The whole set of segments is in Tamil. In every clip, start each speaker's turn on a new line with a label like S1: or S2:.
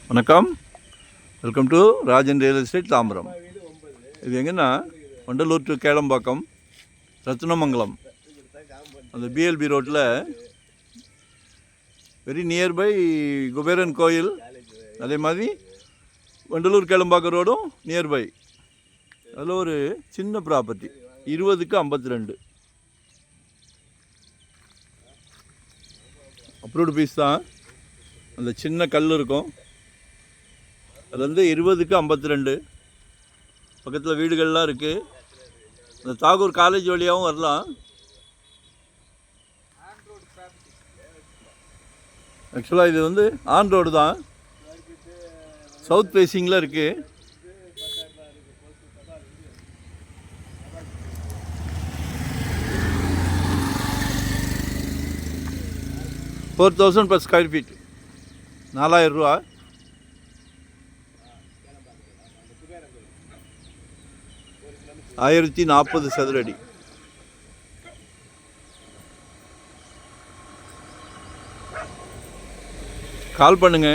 S1: வணக்கம், welcome to Rajan real estate Tambaram. இது எங்கன்னா வண்டலூர் டு கேளம்பாக்கம் ரத்னமங்கலம் அந்த பிஎல்பி ரோட்டில் வெரி நியர்பை குபேரன் கோயில், அதே மாதிரி வண்டலூர் கேளம்பாக்கம் ரோடும் நியர்பை. அதில் ஒரு சின்ன ப்ராப்பர்ட்டி 20க்கு 52 அப்ரூவ்டு பீஸ் தான். அந்த சின்ன கல் இருக்கும், அது வந்து 20க்கு 52. பக்கத்தில் வீடுகள்லாம் இருக்குது. அந்த தாகூர் காலேஜ் வழியாகவும் வரலாம். ஆக்சுவலாக இது வந்து ஆன் ரோடு தான், சவுத் ஃபேஸிங்கில் இருக்குது. $4,000 per square feet, 4000 ரூபா. ஆயிரத்தி 40 சதுர அடி. கால் பண்ணுங்க.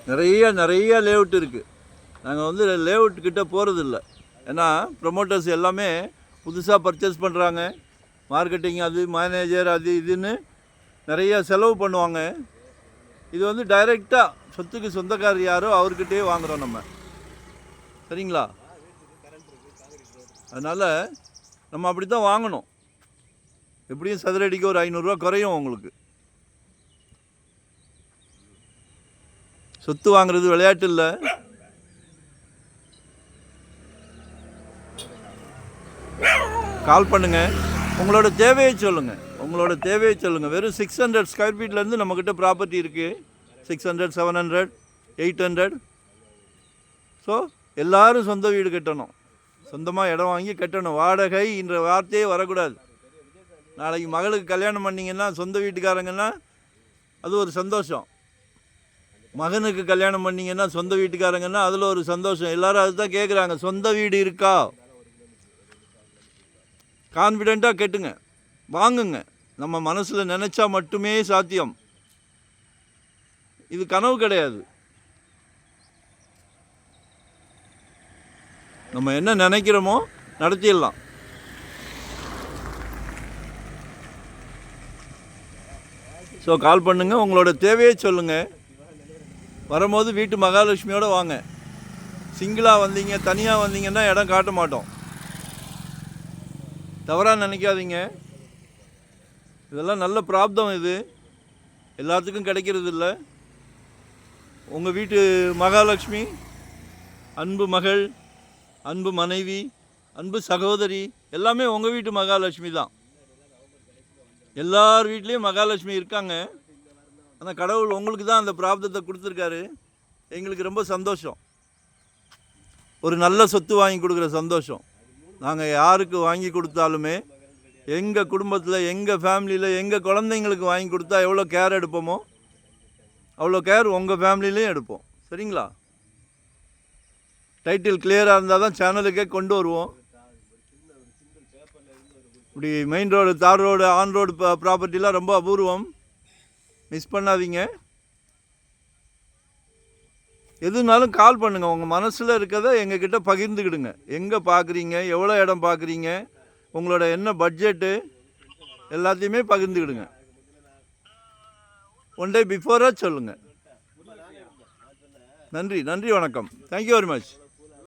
S1: நிறைய லேஅவுட் இருக்குது. நாங்கள் வந்து லேஅவுட் கிட்ட போகிறதில்ல. ஏன்னா ப்ரொமோட்டர்ஸ் எல்லாமே புதுசாக பர்ச்சேஸ் பண்ணுறாங்க. மார்க்கெட்டிங், அது மேனேஜர், அது இதுன்னு நிறையா செலவு பண்ணுவாங்க. இது வந்து டைரெக்டாக சொத்துக்கு சொந்தக்காரர் யாரோ அவர்கிட்டயே வாங்குகிறோம் நம்ம. சரிங்களா? அதனால் நம்ம அப்படி தான் வாங்கணும். எப்படியும் சதுரடிக்கு ஒரு 500 ரூபா குறையும் உங்களுக்கு. சொத்து வாங்குறது விளையாட்டு இல்லை. கால் பண்ணுங்கள், உங்களோட தேவையை சொல்லுங்கள். வெறும் 600 ஸ்கொயர் ஃபீட்லேருந்து நம்மக்கிட்ட ப்ராப்பர்ட்டி இருக்குது. 600, 700, 800. ஸோ எல்லோரும் சொந்த வீடு கட்டணும், சொந்தமாக இடம் வாங்கி கட்டணும். வாடகை என்ற வார்த்தையே வரக்கூடாது. நாளைக்கு மகளுக்கு கல்யாணம் பண்ணிங்கன்னா சொந்த வீட்டுக்காரங்கன்னா அது ஒரு சந்தோஷம். மகனுக்கு கல்யாணம் பண்ணிங்கன்னா சொந்த வீட்டுக்காரங்கன்னா அதில் ஒரு சந்தோஷம். எல்லோரும் அதுதான் கேட்குறாங்க, சொந்த வீடு இருக்கா? கான்ஃபிடெண்ட்டாக கேட்டுங்க, வாங்குங்க. நம்ம மனசில் நினச்சா மட்டுமே சாத்தியம். இது கனவு கிடையாது. நம்ம என்ன நினைக்கிறோமோ நடத்திடலாம். ஸோ கால் பண்ணுங்கள், உங்களோட தேவையை சொல்லுங்கள். வரும்போது வீட்டு மகாலட்சுமியோடு வாங்க. சிங்கிளாக வந்தீங்க, தனியாக வந்தீங்கன்னா இடம் காட்ட மாட்டோம். தவறாக நினைக்காதீங்க. இதெல்லாம் நல்ல பிராப்தம். இது எல்லாத்துக்கும் கிடைக்கிறது இல்லை. உங்கள் வீட்டு மகாலட்சுமி, அன்பு மகள், அன்பு மனைவி, அன்பு சகோதரி எல்லாமே உங்கள் வீட்டு மகாலட்சுமி தான். எல்லார் வீட்லேயும் மகாலட்சுமி இருக்காங்க. ஆனால் கடவுள் உங்களுக்கு தான் அந்த பிராப்தத்தை கொடுத்துருக்காரு. எங்களுக்கு ரொம்ப சந்தோஷம். ஒரு நல்ல சொத்து வாங்கி கொடுக்குற சந்தோஷம். நாங்கள் யாருக்கு வாங்கி கொடுத்தாலுமே எங்கள் குடும்பத்தில், எங்கள் ஃபேமிலியில், எங்கள் குழந்தைங்களுக்கு வாங்கி கொடுத்தா எவ்வளோ கேர் எடுப்போமோ அவ்வளோ கேர் உங்கள் ஃபேமிலிலையும் எடுப்போம். சரிங்களா? டைட்டில் கிளியராக இருந்தால் தான் சேனலுக்கே கொண்டு வருவோம். இப்படி மெயின் ரோடு, தார் ரோடு, ஆன் ரோடு ப்ராப்பர்ட்டிலாம் ரொம்ப அபூர்வம். மிஸ் பண்ணாதீங்க. எதுனாலும் கால் பண்ணுங்கள். உங்கள் மனசில் இருக்கிறத எங்ககிட்ட பகிர்ந்துக்கிடுங்க. எங்கே பார்க்குறீங்க, எவ்வளோ இடம் பார்க்குறீங்க, உங்களோட என்ன பட்ஜெட்டு, எல்லாத்தையுமே பகிர்ந்துக்கிடுங்க. ஒன் டே பிஃபோராக சொல்லுங்கள். நன்றி, வணக்கம். Thank you very much.